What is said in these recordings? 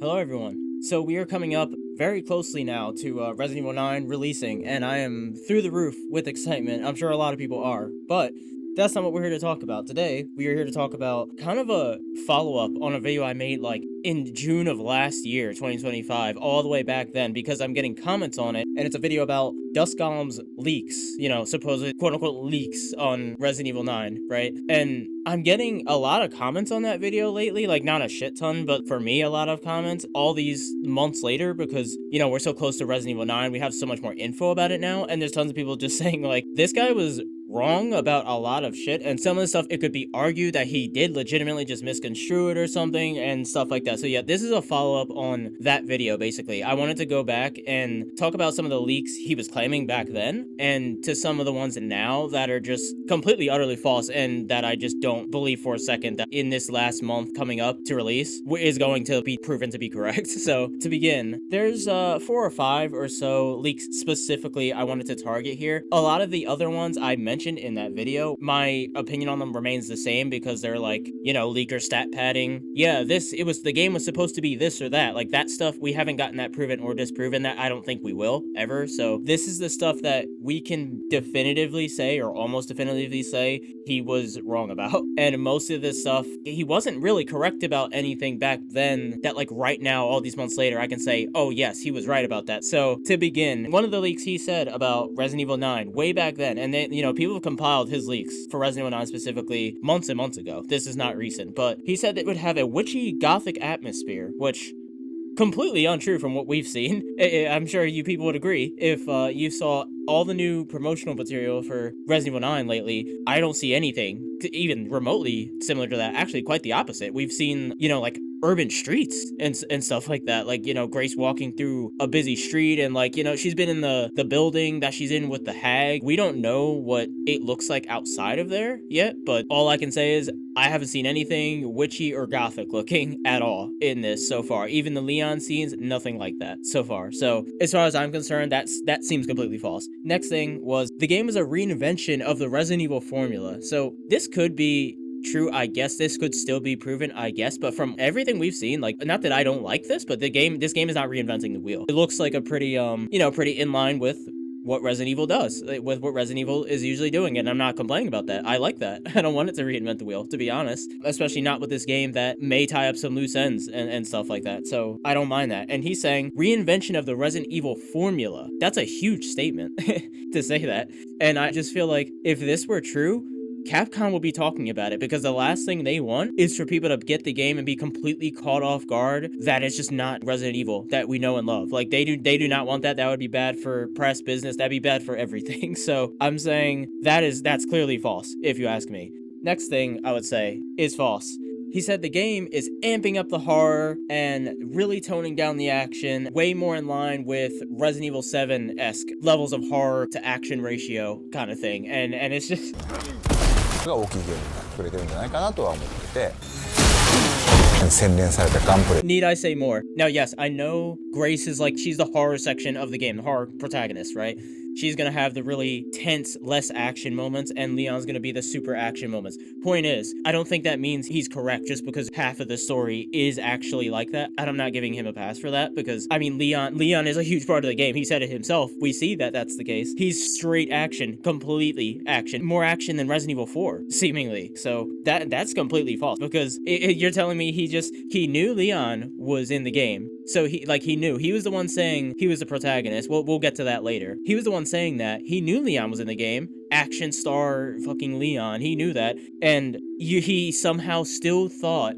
Hello everyone. So we are coming up very closely now to Resident Evil 9 releasing, and I am through the roof with excitement. I'm sure a lot of people are, but that's not what we're here to talk about. Today, we are here to talk about kind of a follow-up on a video I made like in June of last year, 2025, all the way back then, because I'm getting comments on it, and it's a video about Dusk Golem's leaks, supposed quote-unquote leaks on Resident Evil 9, right? And I'm getting a lot of comments on that video lately, like not a shit ton, but for me, a lot of comments all these months later because, we're so close to Resident Evil 9, we have so much more info about it now, and there's tons of people just saying, like, this guy was wrong about a lot of shit, and some of the stuff, it could be argued that he did legitimately just misconstrue it or something, and stuff like that. So yeah, this is a follow-up on that video, basically. I wanted to go back and talk about some of the leaks he was claiming back then, and to some of the ones now that are just completely, utterly false, and that I just don't believe for a second that in this last month coming up to release is going to be proven to be correct. So, to begin, there's 4 or 5 or so leaks specifically I wanted to target here. A lot of the other ones I mentioned in that video, my opinion on them remains the same because they're like, leaker stat padding. Yeah, the game was supposed to be this or that. Like, that stuff, we haven't gotten that proven or disproven. That I don't think we will, ever. So, this is the stuff that we can definitively say, or almost definitively say, he was wrong about. And most of this stuff, he wasn't really correct about anything back then that, like, right now, all these months later, I can say, oh yes, he was right about that. So, to begin, one of the leaks he said about Resident Evil 9 way back then, and then, people have compiled his leaks for Resident Evil 9 specifically months and months ago. This is not recent, but he said it would have a witchy gothic atmosphere, which completely untrue from what we've seen. I'm sure you people would agree. If you saw all the new promotional material for Resident Evil 9 lately, I don't see anything even remotely similar to that. Actually, quite the opposite. We've seen, like, urban streets and stuff like that. Like, Grace walking through a busy street and, like, she's been in the building that she's in with the hag. We don't know what it looks like outside of there yet, but all I can say is I haven't seen anything witchy or gothic looking at all in this so far. Even the Leon scenes, nothing like that so far. So, as far as I'm concerned, that seems completely false. Next thing was, the game is a reinvention of the Resident Evil formula. So, this could be true, I guess. This could still be proven, I guess, but from everything we've seen, like, not that I don't like this, but this game is not reinventing the wheel. It looks like a pretty, pretty in line with what Resident Evil does, with what Resident Evil is usually doing, and I'm not complaining about that. I like that. I don't want it to reinvent the wheel, to be honest, especially not with this game that may tie up some loose ends and stuff like that, so I don't mind that. And he's saying, reinvention of the Resident Evil formula. That's a huge statement to say that, and I just feel like if this were true, Capcom will be talking about it, because the last thing they want is for people to get the game and be completely caught off guard that it's just not Resident Evil that we know and love. Like, they do not want that. That would be bad for press, business. That'd be bad for everything. So I'm saying that's clearly false, if you ask me. Next thing I would say is false. He said the game is amping up the horror and really toning down the action, way more in line with Resident Evil 7-esque levels of horror to action ratio kind of thing. And it's just... が大きいゲームになってくれてるんじゃないかなとは思ってて洗練されたガンプレ Need I say more? Now, yes, I know Grace is like, she's the horror section of the game, the horror protagonist, right? She's gonna have the really tense, less action moments, and Leon's gonna be the super action moments. Point is, I don't think that means he's correct just because half of the story is actually like that. And I'm not giving him a pass for that because, I mean, Leon is a huge part of the game. He said it himself. We see that that's the case. He's straight action, completely action. More action than Resident Evil 4, seemingly. So that's completely false because you're telling me he knew Leon was in the game. So he knew. He was the one saying he was the protagonist. We'll get to that later. He was the one saying that. He knew Leon was in the game. Action star fucking Leon. He knew that. And he somehow still thought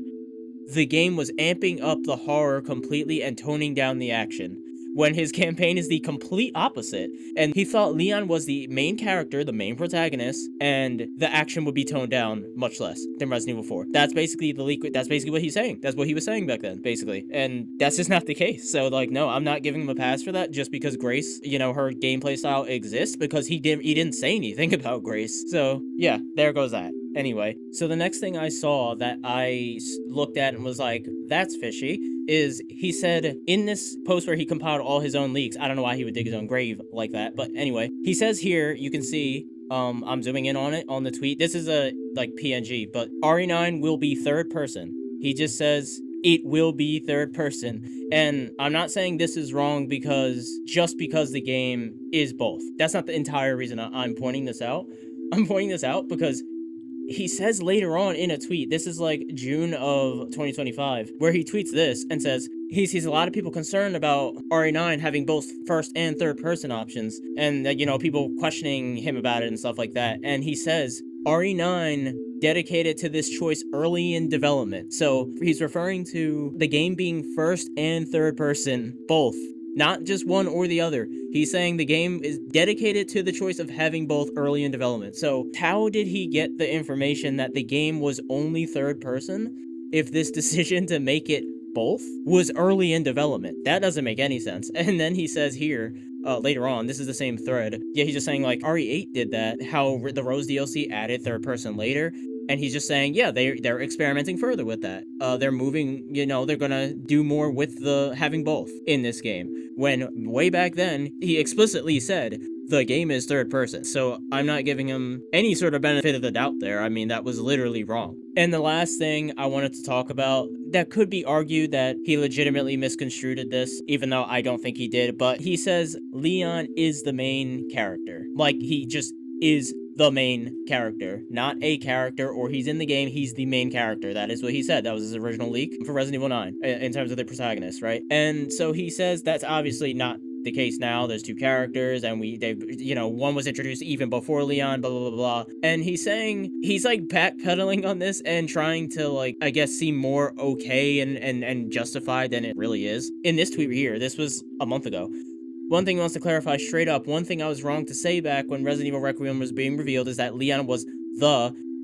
the game was amping up the horror completely and toning down the action, when his campaign is the complete opposite. And he thought Leon was the main character, the main protagonist, and the action would be toned down much less than Resident Evil 4. That's basically the leak. That's basically what he's saying. That's what he was saying back then, basically. And that's just not the case. So, like, no, I'm not giving him a pass for that just because Grace, her gameplay style exists, because he didn't say anything about Grace. So, yeah, there goes that. Anyway, so the next thing I saw that I looked at and was like, that's fishy, is he said in this post where he compiled all his own leaks, I don't know why he would dig his own grave like that, but anyway, he says here, you can see, I'm zooming in on it, on the tweet, this is a, like, PNG, but RE9 will be third person. He just says, it will be third person. And I'm not saying this is wrong just because the game is both. That's not the entire reason I'm pointing this out. I'm pointing this out because he says later on in a tweet, this is like June of 2025, where he tweets this and says he sees a lot of people concerned about RE9 having both first and third person options, and people questioning him about it and stuff like that. And he says RE9 dedicated to this choice early in development. So he's referring to the game being first and third person, both. Not just one or the other. He's saying the game is dedicated to the choice of having both early in development. So how did he get the information that the game was only third person if this decision to make it both was early in development? That doesn't make any sense. And then he says here, later on, this is the same thread. Yeah, he's just saying like RE8 did that, how the Rose DLC added third person later. And he's just saying, yeah, they're experimenting further with that. They're moving, they're gonna do more with the having both in this game. When way back then, he explicitly said the game is third person. So I'm not giving him any sort of benefit of the doubt there. I mean, that was literally wrong. And the last thing I wanted to talk about, that could be argued that he legitimately misconstrued this, even though I don't think he did, but he says Leon is the main character. Like, he just is the main character, not a character, or he's in the game, he's the main character. That is what he said. That was his original leak for Resident Evil 9 in terms of the protagonist, right? And so he says that's obviously not the case now. There's two characters, and one was introduced even before Leon, blah, blah, blah, blah. And he's saying, he's like backpedaling on this and trying to, like, I guess, seem more okay and justified than it really is. In this tweet here, this was a month ago. One thing he wants to clarify straight up, one thing I was wrong to say back when Resident Evil Requiem was being revealed is that Leon was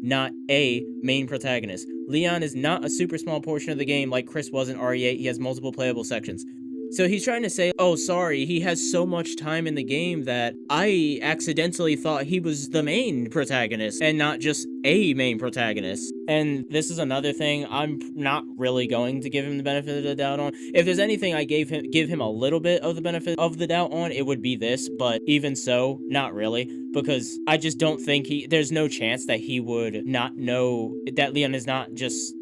not a main protagonist. Leon is not a super small portion of the game like Chris was in RE8. He has multiple playable sections. So he's trying to say, oh, sorry, he has so much time in the game that I accidentally thought he was the main protagonist and not just a main protagonist. And this is another thing I'm not really going to give him the benefit of the doubt on. If there's anything I give him a little bit of the benefit of the doubt on, it would be this, but even so, not really, because I just don't think there's no chance that he would not know that Leon is not just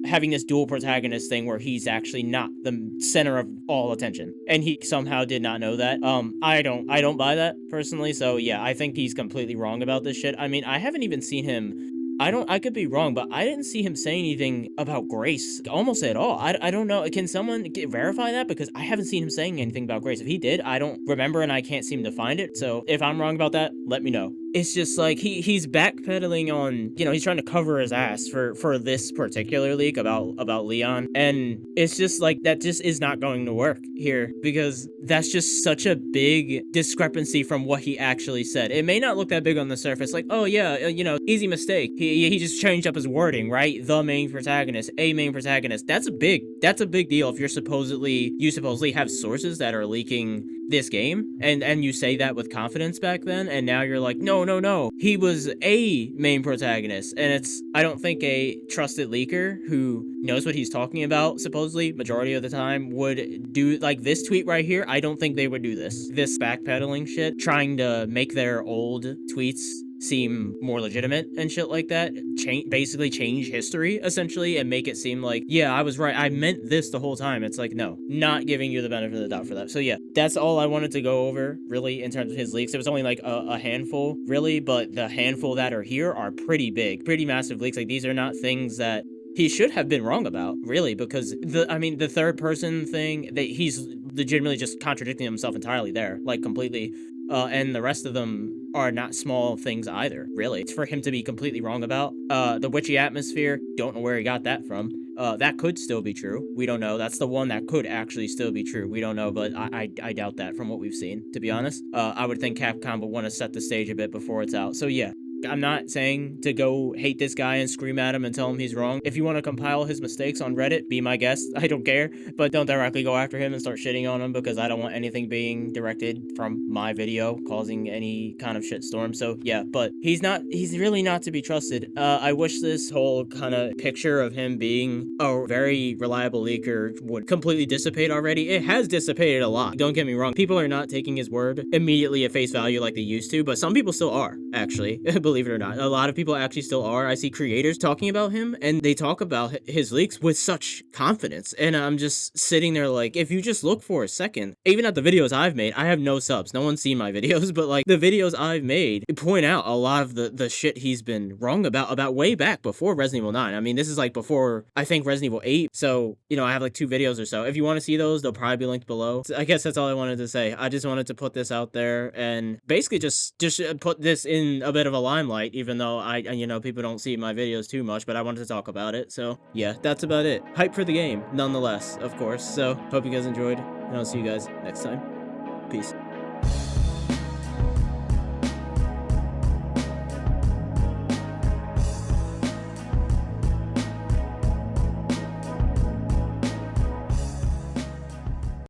having this dual protagonist thing where he's actually not the center of all attention. And he somehow did not know that. I don't buy that personally. So yeah, I think he's completely wrong about this shit. I mean, I haven't even seen him. I could be wrong, but I didn't see him say anything about Grace almost at all. I don't know. Can someone verify that? Because I haven't seen him saying anything about Grace. If he did, I don't remember and I can't seem to find it. So if I'm wrong about that, let me know. It's just like he's backpedaling on, he's trying to cover his ass for this particular leak about Leon. And it's just like, that just is not going to work here because that's just such a big discrepancy from what he actually said. It may not look that big on the surface, like, oh yeah, easy mistake. He just changed up his wording, right? The main protagonist, a main protagonist. That's a big deal if you supposedly have sources that are leaking this game and you say that with confidence back then, and now you're like, no, he was a main protagonist. And I don't think a trusted leaker who knows what he's talking about, supposedly majority of the time, would do like this tweet right here. I don't think they would do this backpedaling shit, trying to make their old tweets seem more legitimate and shit like that, basically change history essentially and make it seem like, yeah, I was right, I meant this the whole time. It's like, no, not giving you the benefit of the doubt for that. So yeah, that's all I wanted to go over really in terms of his leaks. It was only like a handful really, but the handful that are here are pretty big, pretty massive leaks. Like, these are not things that he should have been wrong about, really, because the third person thing, that he's legitimately just contradicting himself entirely there, like completely. And the rest of them are not small things either, really. It's for him to be completely wrong about. The witchy atmosphere, don't know where he got that from. That could still be true. We don't know. That's the one that could actually still be true. We don't know, but I doubt that from what we've seen, to be honest. I would think Capcom would want to set the stage a bit before it's out. So yeah. I'm not saying to go hate this guy and scream at him and tell him he's wrong. If you want to compile his mistakes on Reddit, be my guest. I don't care. But don't directly go after him and start shitting on him, because I don't want anything being directed from my video causing any kind of shitstorm. So yeah, but he's really not to be trusted. I wish this whole kind of picture of him being a very reliable leaker would completely dissipate already. It has dissipated a lot. Don't get me wrong. People are not taking his word immediately at face value like they used to, but some people still are, actually. believe it or not. A lot of people actually still are. I see creators talking about him, and they talk about his leaks with such confidence. And I'm just sitting there like, if you just look for a second, even at the videos I've made, I have no subs. No one's seen my videos, but like the videos I've made point out a lot of the shit he's been wrong about way back before Resident Evil 9. I mean, this is like before, I think, Resident Evil 8. So, you know, I have like 2 videos or so. If you want to see those, they'll probably be linked below. So I guess that's all I wanted to say. I just wanted to put this out there and basically just put this in a bit of a limelight, even though you know, people don't see my videos too much, but I wanted to talk about it. So yeah, that's about it. Hype for the game, nonetheless, of course. So hope you guys enjoyed, and I'll see you guys next time. Peace.